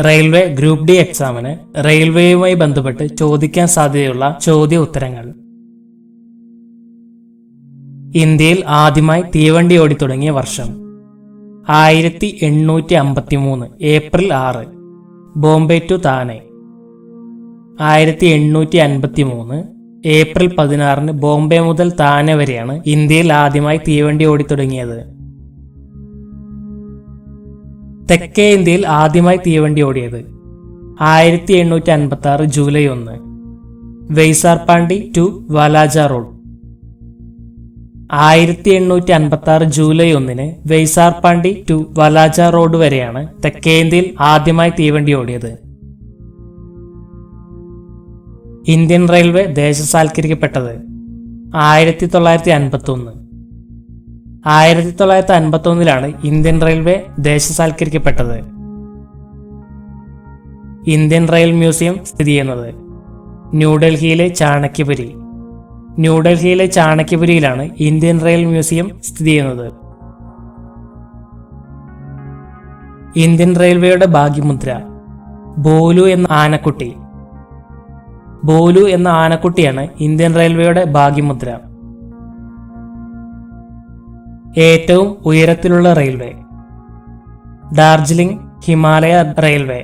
Railway group D എക്സാമിന് റെയിൽവേയുമായി ബന്ധപ്പെട്ട് ചോദിക്കാൻ സാധ്യതയുള്ള ചോദ്യ ഉത്തരങ്ങൾ. ഇന്ത്യയിൽ ആദ്യമായി തീവണ്ടി ഓടിത്തുടങ്ങിയ വർഷം 1853 April 6. Bombay to Thane. 1853 April 16 Bombay മുതൽ താനെ വരെയാണ് ഇന്ത്യയിൽ ആദ്യമായി തീവണ്ടി ഓടിത്തുടങ്ങിയത്. തെക്കേ ഇന്ത്യയിൽ ആദ്യമായി തീവണ്ടി ഓടിയത് 1856 July 1. Vyasarpadi to Walajah road. 1856 July 1 Vyasarpadi to Walajah road വരെയാണ് തെക്കേ ഇന്ത്യയിൽ ആദ്യമായി തീവണ്ടി ഓടിയത്. ഇന്ത്യൻ റെയിൽവേ ദേശസാൽക്കരിക്കപ്പെട്ടത് 1951. 1951 ഇന്ത്യൻ റെയിൽവേ ദേശസാൽക്കരിക്കപ്പെട്ടത്. ഇന്ത്യൻ റെയിൽ മ്യൂസിയം സ്ഥിതി ചെയ്യുന്നത് ന്യൂഡൽഹിയിലെ ചാണക്യപുരി. ന്യൂഡൽഹിയിലെ ചാണക്യപുരിയിലാണ് ഇന്ത്യൻ റെയിൽ മ്യൂസിയം സ്ഥിതി ചെയ്യുന്നത്. ഇന്ത്യൻ റെയിൽവേയുടെ ഭാഗ്യമുദ്ര ബോലു എന്ന ആനക്കുട്ടി. ബോലു എന്ന ആനക്കുട്ടിയാണ് ഇന്ത്യൻ റെയിൽവേയുടെ ഭാഗ്യമുദ്ര. ഏറ്റവും ഉയരത്തിലുള്ള railway Darjeeling Himalaya railway.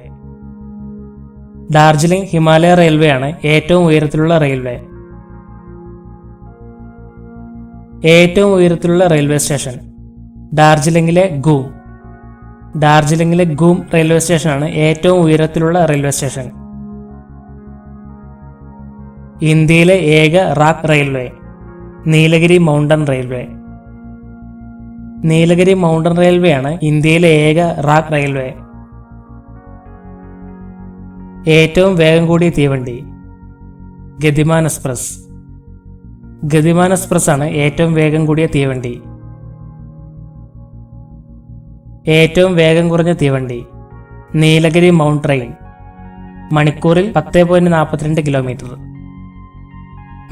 Darjeeling Himalaya railway ആണ് ഏറ്റവും ഉയരത്തിലുള്ള റെയിൽവേ. ഏറ്റവും ഉയരത്തിലുള്ള റെയിൽവേ സ്റ്റേഷൻ ഡാർജിലിംഗിലെ ഗൂം. ഡാർജിലിംഗിലെ ഗൂം റെയിൽവേ സ്റ്റേഷനാണ് ഏറ്റവും ഉയരത്തിലുള്ള റെയിൽവേ സ്റ്റേഷൻ. ഇന്ത്യയിലെ ഏക rack railway Nilgiri mountain railway. Nilgiri mountain railway ആണ് ഇന്ത്യയിലെ ഏക റാക്ക് റെയിൽവേ. ഏറ്റവും വേഗം കൂടിയ തീവണ്ടി ഗതിമാൻ എക്സ്പ്രസ്. ഗതിമാൻ എക്സ്പ്രസ് ആണ് ഏറ്റവും വേഗം കൂടിയ തീവണ്ടി. ഏറ്റവും വേഗം കുറഞ്ഞ തീവണ്ടി നീലഗിരി മൗണ്ട് ട്രെയിൻ. മണിക്കൂറിൽ 10.42 കിലോമീറ്റർ.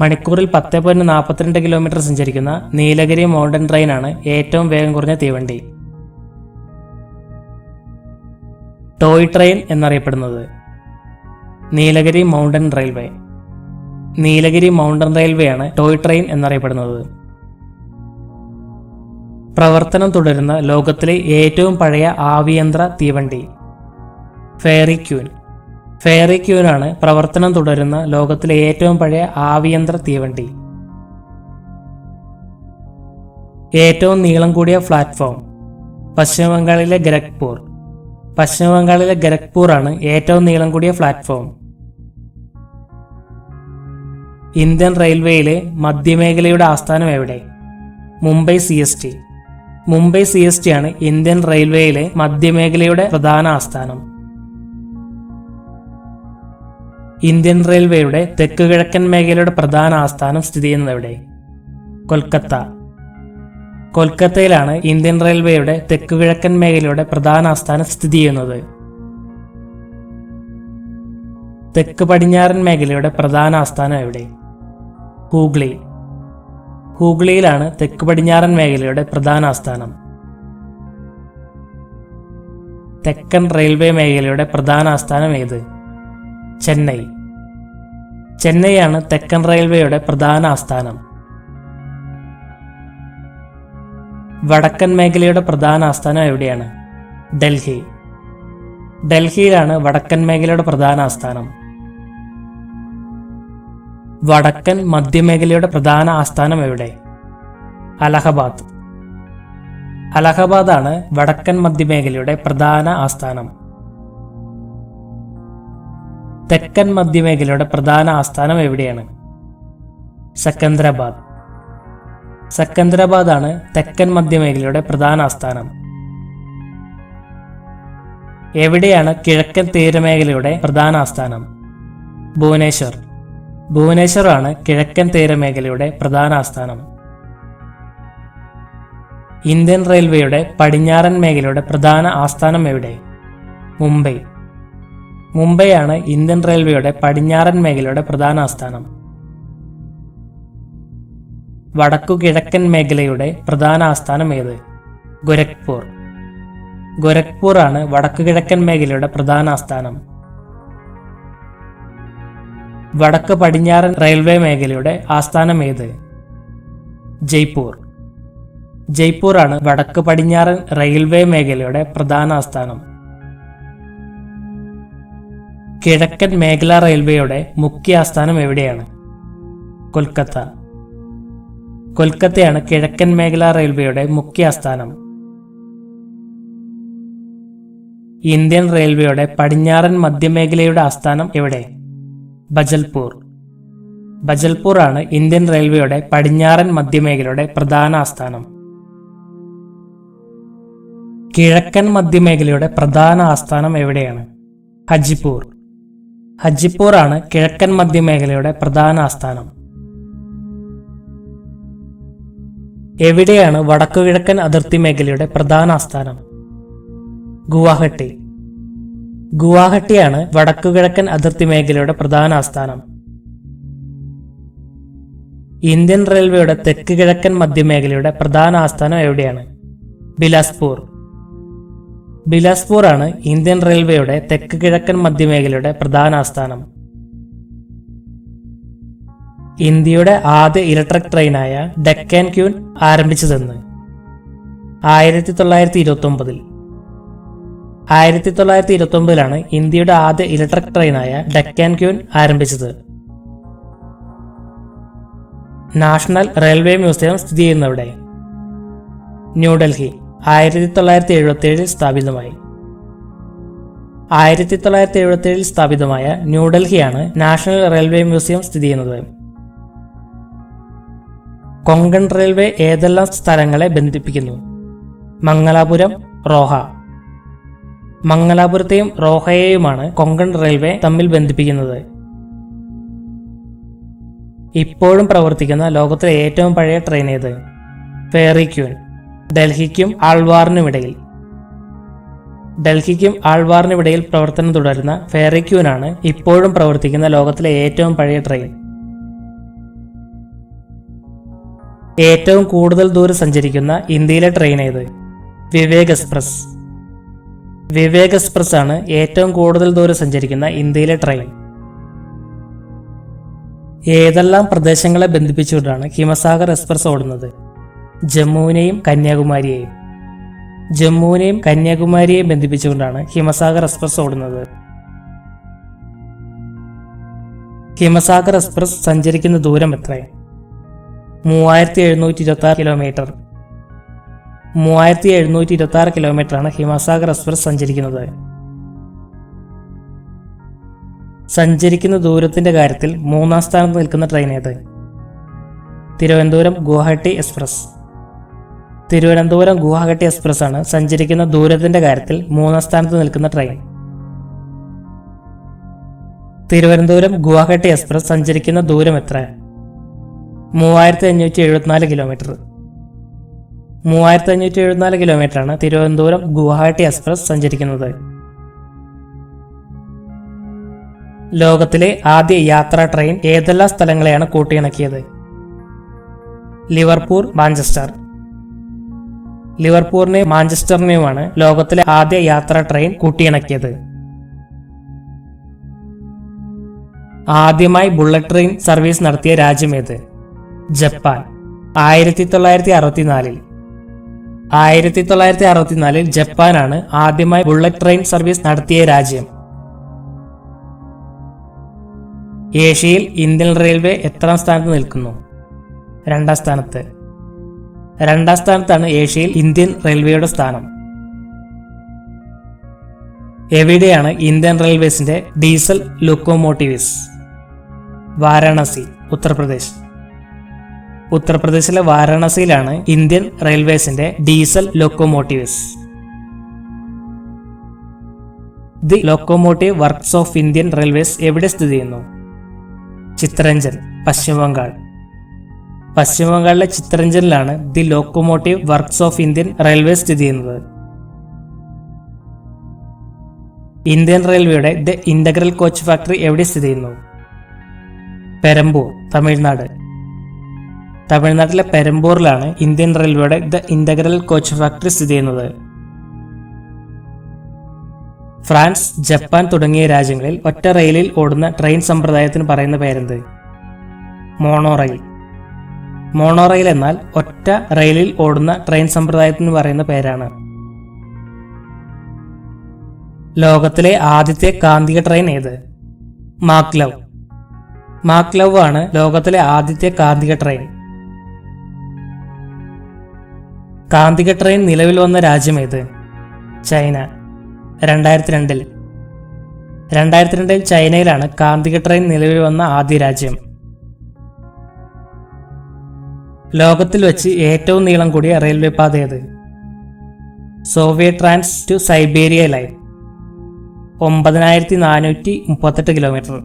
മണിക്കൂറിൽ 10.42 കിലോമീറ്റർ സഞ്ചരിക്കുന്ന നീലഗിരി മൗണ്ടൻ ട്രെയിനാണ് ഏറ്റവും വേഗം കുറഞ്ഞ തീവണ്ടി. ടോയ് ട്രെയിൻ എന്നറിയപ്പെടുന്നത് Nilgiri mountain railway. Nilgiri mountain railway ആണ് ടോയ് ട്രെയിൻ എന്നറിയപ്പെടുന്നത്. പ്രവർത്തനം തുടരുന്ന ലോകത്തിലെ ഏറ്റവും പഴയ ആവിയന്ത്ര തീവണ്ടി ഫെയറി ക്യൂൻ. ഫെയറി ക്യൂനാണ് പ്രവർത്തനം തുടരുന്ന ലോകത്തിലെ ഏറ്റവും പഴയ ആവിയന്ത്ര തീവണ്ടി. ഏറ്റവും നീളം കൂടിയ പ്ലാറ്റ്ഫോം പശ്ചിമബംഗാളിലെ ഗരഖ്പൂർ. പശ്ചിമബംഗാളിലെ ഗരഖ്പൂർ ആണ് ഏറ്റവും നീളം കൂടിയ പ്ലാറ്റ്ഫോം. ഇന്ത്യൻ റെയിൽവേയിലെ മധ്യമേഖലയുടെ ആസ്ഥാനം എവിടെ? മുംബൈ CST. മുംബൈ CST ആണ് ഇന്ത്യൻ റെയിൽവേയിലെ മധ്യമേഖലയുടെ പ്രധാന ആസ്ഥാനം. ഇന്ത്യൻ റെയിൽവേയുടെ തെക്ക് കിഴക്കൻ മേഖലയുടെ പ്രധാന ആസ്ഥാനം സ്ഥിതി ചെയ്യുന്നത് എവിടെ? കൊൽക്കത്ത. കൊൽക്കത്തയിലാണ് ഇന്ത്യൻ റെയിൽവേയുടെ തെക്ക് കിഴക്കൻ മേഖലയുടെ പ്രധാന ആസ്ഥാനം സ്ഥിതി ചെയ്യുന്നത്. തെക്ക് പടിഞ്ഞാറൻ മേഖലയുടെ പ്രധാന ആസ്ഥാനം എവിടെ? ഹൂഗ്ലി. ഹൂഗ്ലിയിലാണ് തെക്ക് പടിഞ്ഞാറൻ മേഖലയുടെ പ്രധാന ആസ്ഥാനം. തെക്കൻ റെയിൽവേ മേഖലയുടെ പ്രധാന ആസ്ഥാനം ഏത്? ചെന്നൈ. ചെന്നൈയാണ് തെക്കൻ റെയിൽവേയുടെ പ്രധാന ആസ്ഥാനം. വടക്കൻ മേഖലയുടെ പ്രധാന ആസ്ഥാനം എവിടെയാണ്? ഡൽഹി. ഡൽഹിയിലാണ് വടക്കൻ മേഖലയുടെ പ്രധാന ആസ്ഥാനം. വടക്കൻ മധ്യമേഖലയുടെ പ്രധാന ആസ്ഥാനം എവിടെ? അലഹബാദ്. അലഹബാദാണ് വടക്കൻ മധ്യമേഖലയുടെ പ്രധാന ആസ്ഥാനം. തെക്കൻ മധ്യമേഖലയുടെ പ്രധാന ആസ്ഥാനം എവിടെയാണ്? സെക്കന്ദരാബാദ്. സെക്കന്ദരാബാദാണ് തെക്കൻ മധ്യമേഖലയുടെ പ്രധാന ആസ്ഥാനം. എവിടെയാണ് കിഴക്കൻ തീരമേഖലയുടെ പ്രധാന ആസ്ഥാനം? ഭുവനേശ്വർ. ഭുവനേശ്വറാണ് കിഴക്കൻ തീരമേഖലയുടെ പ്രധാന ആസ്ഥാനം. ഇന്ത്യൻ റെയിൽവേയുടെ പടിഞ്ഞാറൻ മേഖലയുടെ പ്രധാന ആസ്ഥാനം എവിടെ? മുംബൈ. മുംബൈയാണ് ഇന്ത്യൻ റെയിൽവേയുടെ പടിഞ്ഞാറൻ മേഖലയുടെ പ്രധാന ആസ്ഥാനം. വടക്കു കിഴക്കൻ മേഖലയുടെ പ്രധാന ആസ്ഥാനം ഏത്? ഗോരഖ്പൂർ. ഗോരഖ്പൂർ ആണ് വടക്കുകിഴക്കൻ മേഖലയുടെ പ്രധാന ആസ്ഥാനം. വടക്ക് പടിഞ്ഞാറൻ റെയിൽവേ മേഖലയുടെ ആസ്ഥാനം ഏത്? ജയ്പൂർ. ജയ്പൂർ ആണ് വടക്ക് പടിഞ്ഞാറൻ റെയിൽവേ മേഖലയുടെ പ്രധാന ആസ്ഥാനം. കിഴക്കൻ മേഖലാ റെയിൽവേയുടെ മുഖ്യ ആസ്ഥാനം എവിടെയാണ്? കൊൽക്കത്ത. കൊൽക്കത്തയാണ് കിഴക്കൻ മേഖലാ റെയിൽവേയുടെ മുഖ്യ ആസ്ഥാനം. ഇന്ത്യൻ റെയിൽവേയുടെ പടിഞ്ഞാറൻ മധ്യമേഖലയുടെ ആസ്ഥാനം എവിടെ? ബജൽപൂർ. ബജൽപൂർ ആണ് ഇന്ത്യൻ റെയിൽവേയുടെ പടിഞ്ഞാറൻ മധ്യമേഖലയുടെ പ്രധാന ആസ്ഥാനം. കിഴക്കൻ മധ്യമേഖലയുടെ പ്രധാന ആസ്ഥാനം എവിടെയാണ്? ഹജിപൂർ. ഹജിപൂർ ആണ് കിഴക്കൻ മധ്യമേഖലയുടെ പ്രധാന ആസ്ഥാനം. എവിടെയാണ് വടക്കുകിഴക്കൻ അതിർത്തി മേഖലയുടെ പ്രധാന ആസ്ഥാനം? ഗുവാഹട്ടി. ഗുവാഹട്ടിയാണ് വടക്കുകിഴക്കൻ അതിർത്തി മേഖലയുടെ പ്രധാന ആസ്ഥാനം. ഇന്ത്യൻ റെയിൽവേയുടെ തെക്ക് കിഴക്കൻ മധ്യമേഖലയുടെ പ്രധാന ആസ്ഥാനം എവിടെയാണ്? ബിലാസ്പൂർ. ബിലാസ്പൂർ ആണ് ഇന്ത്യൻ റെയിൽവേയുടെ തെക്ക് കിഴക്കൻ മധ്യമേഖലയുടെ പ്രധാന ആസ്ഥാനം. ഇന്ത്യയുടെ ആദ്യ ഇലക്ട്രിക് ട്രെയിനായ ഡെക്കാൻ ക്യൂൻ ആരംഭിച്ചതെന്ന്? 1929. 1929 ഇന്ത്യയുടെ ആദ്യ ഇലക്ട്രിക് ട്രെയിനായ ഡെക്കാൻ ക്യൂൻ ആരംഭിച്ചത്. നാഷണൽ റെയിൽവേ മ്യൂസിയം സ്ഥിതി ചെയ്യുന്നവിടെ? ന്യൂഡൽഹി. 1977 സ്ഥാപിതമായി. 1977 സ്ഥാപിതമായ ന്യൂഡൽഹിയാണ് നാഷണൽ റെയിൽവേ മ്യൂസിയം സ്ഥിതി ചെയ്യുന്നത്. കൊങ്കൺ റെയിൽവേ ഏതെല്ലാം സ്ഥലങ്ങളെ ബന്ധിപ്പിക്കുന്നു? മംഗലാപുരം, റോഹ. മംഗലാപുരത്തെയും റോഹയെയുമാണ് കൊങ്കൺ റെയിൽവേ തമ്മിൽ ബന്ധിപ്പിക്കുന്നത്. ഇപ്പോഴും പ്രവർത്തിക്കുന്ന ലോകത്തിലെ ഏറ്റവും പഴയ ട്രെയിൻ ഏത്? Fairy queen. ഡൽഹിക്കും ആൾവാറിനുമിടയിൽ. ഡൽഹിക്കും ആൾവാറിനുമിടയിൽ പ്രവർത്തനം തുടരുന്ന ഫെയറി ക്യൂനാണ് ഇപ്പോഴും പ്രവർത്തിക്കുന്ന ലോകത്തിലെ ഏറ്റവും പഴയ ട്രെയിൻ. ഏറ്റവും കൂടുതൽ ദൂരം സഞ്ചരിക്കുന്ന ഇന്ത്യയിലെ ട്രെയിൻ ഏത്? വിവേക് എക്സ്പ്രസ്. വിവേക് എക്സ്പ്രസ് ആണ് ഏറ്റവും കൂടുതൽ ദൂരം സഞ്ചരിക്കുന്ന ഇന്ത്യയിലെ ട്രെയിൻ. ഏതെല്ലാം പ്രദേശങ്ങളെ ബന്ധിപ്പിച്ചുകൊണ്ടാണ് ഹിമസാഗർ എക്സ്പ്രസ് ഓടുന്നത്? ജമ്മുവിനെയും കന്യാകുമാരിയെയും. ജമ്മുവിനെയും കന്യാകുമാരിയെയും ബന്ധിപ്പിച്ചുകൊണ്ടാണ് ഹിമസാഗർ എക്സ്പ്രസ് ഓടുന്നത്. ഹിമസാഗർ എക്സ്പ്രസ് സഞ്ചരിക്കുന്ന ദൂരം എത്ര? 3726 കിലോമീറ്റർ. 3726 കിലോമീറ്ററാണ് ഹിമസാഗർ എക്സ്പ്രസ് സഞ്ചരിക്കുന്നത്. സഞ്ചരിക്കുന്ന ദൂരത്തിന്റെ കാര്യത്തിൽ 3-ാം സ്ഥാനത്ത് നിൽക്കുന്ന ട്രെയിൻ ഏത്? തിരുവനന്തപുരം ഗുവാഹട്ടി എക്സ്പ്രസ്. തിരുവനന്തപുരം ഗുവാഹട്ടി എക്സ്പ്രസ് ആണ് സഞ്ചരിക്കുന്ന ദൂരത്തിന്റെ കാര്യത്തിൽ 3-ാം സ്ഥാനത്ത് നിൽക്കുന്ന ട്രെയിൻ. തിരുവനന്തപുരം ഗുവാഹട്ടി എക്സ്പ്രസ് സഞ്ചരിക്കുന്ന ദൂരം എത്ര? 3574 കിലോമീറ്റർ. 3574 കിലോമീറ്ററാണ് തിരുവനന്തപുരം ഗുവാഹട്ടി എക്സ്പ്രസ് സഞ്ചരിക്കുന്നത്. ലോകത്തിലെ ആദ്യ യാത്രാ ട്രെയിൻ ഏതെല്ലാം സ്ഥലങ്ങളെയാണ് കൂട്ടിയിണക്കിയത്? Liverpool, Manchester. ലിവർപൂളിനെയും മാഞ്ചസ്റ്ററിനെയുമാണ് ലോകത്തിലെ ആദ്യ യാത്രാ ട്രെയിൻ കൂട്ടിയിണക്കിയത്. ആദ്യമായി ബുള്ളറ്റ് ട്രെയിൻ സർവീസ് നടത്തിയ രാജ്യം ഏത്? ജപ്പാൻ. 1964. 1964 ജപ്പാനാണ് ആദ്യമായി ബുള്ളറ്റ് ട്രെയിൻ സർവീസ് നടത്തിയ രാജ്യം. ഏഷ്യയിൽ ഇന്ത്യൻ റെയിൽവേ എത്രാം സ്ഥാനത്ത് നിൽക്കുന്നു? 2-ാം സ്ഥാനത്ത്. 2-ാം സ്ഥാനത്താണ് ഏഷ്യയിൽ ഇന്ത്യൻ റെയിൽവേയുടെ സ്ഥാനം. എവിടെയാണ് ഇന്ത്യൻ റെയിൽവേസിന്റെ ഡീസൽ ലോക്കോമോട്ടീവ്സ്? വാരാണസി, ഉത്തർപ്രദേശ്. ഉത്തർപ്രദേശിലെ വാരാണസിയിലാണ് ഇന്ത്യൻ റെയിൽവേസിന്റെ diesel locomotives. The locomotive works of Indian railways എവിടെ സ്ഥിതി ചെയ്യുന്നു? ചിത്തരഞ്ജൻ, പശ്ചിമ ബംഗാൾ. പശ്ചിമ ബംഗാളിലെ ചിത്തരഞ്ജനിലാണ് the locomotive works of Indian railways സ്ഥിതി ചെയ്യുന്നത്. ഇന്ത്യൻ റെയിൽവേയുടെ ദി ഇന്റഗ്രൽ കോച്ച് ഫാക്ടറി എവിടെ സ്ഥിതി ചെയ്യുന്നു? പെരമ്പൂർ, തമിഴ്നാട്. തമിഴ്നാട്ടിലെ പെരമ്പൂരിലാണ് ഇന്ത്യൻ റെയിൽവേയുടെ ദി ഇന്റഗ്രൽ കോച്ച് ഫാക്ടറി സ്ഥിതി ചെയ്യുന്നത്. ഫ്രാൻസ്, ജപ്പാൻ തുടങ്ങിയ രാജ്യങ്ങളിൽ ഒറ്റ റെയിലിൽ ഓടുന്ന ട്രെയിൻ സമ്പ്രദായത്തിന് പറയുന്ന പേരെന്ത്? മോണോറെയിൽ. മോണോറെയിൽ എന്നാൽ ഒറ്റ റെയിലിൽ ഓടുന്ന ട്രെയിൻ സമ്പ്രദായത്തിന് പറയുന്ന പേരാണ്. ലോകത്തിലെ ആദ്യത്തെ കാന്തിക ട്രെയിൻ ഏത്? മാഗ്ലവ്. മാഗ്ലവ് ആണ് ലോകത്തിലെ ആദ്യത്തെ കാന്തിക ട്രെയിൻ. കാന്തിക ട്രെയിൻ നിലവിൽ വന്ന രാജ്യം ഏത്? ചൈന. 2002 ചൈനയിലാണ് കാന്തിക ട്രെയിൻ നിലവിൽ വന്ന ആദ്യ രാജ്യം. ലോകത്തിൽ വെച്ച് ഏറ്റവും നീളം കൂടിയ റെയിൽവേ പാത ഏത്? Soviet trans to Siberia line. 9438 kilometre.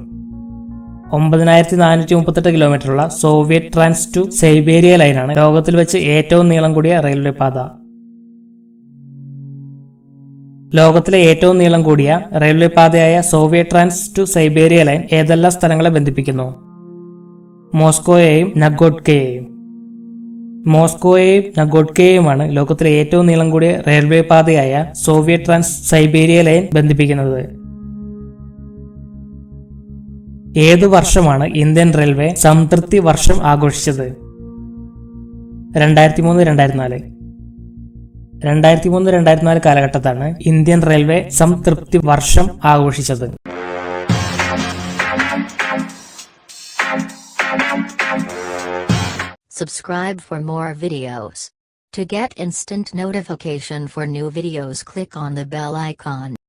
9438 കിലോമീറ്ററുള്ള സോവിയറ്റ് ട്രാൻസ് ടു സൈബീരിയ ലൈനാണ് ലോകത്തിൽ വെച്ച് ഏറ്റവും നീളം കൂടിയ റെയിൽവേ പാത. ലോകത്തിലെ ഏറ്റവും നീളം കൂടിയ റെയിൽവേ പാതയായ Soviet trans to Siberia line ഏതെല്ലാം സ്ഥലങ്ങളെ ബന്ധിപ്പിക്കുന്നു? മോസ്കോയെയും നഗോഡ്കയെയും. മോസ്കോയെയും നഗോഡ്കയെയുമാണ് ലോകത്തിലെ ഏറ്റവും നീളം കൂടിയ റെയിൽവേ പാതയായ സോവിയറ്റ് ട്രാൻസ് സൈബീരിയ ലൈൻ ബന്ധിപ്പിക്കുന്നത്. ഏതു വർഷമാണ് ഇന്ത്യൻ റെയിൽവേ സംതൃപ്തി വർഷം ആഘോഷിച്ചത്? 2003-2004. 2003-2004 കാലഘട്ടത്താണ് ഇന്ത്യൻ റെയിൽവേ സംതൃപ്തി വർഷം ആഘോഷിച്ചത്. Subscribe for more videos. To get instant notification for new videos, click on the bell icon.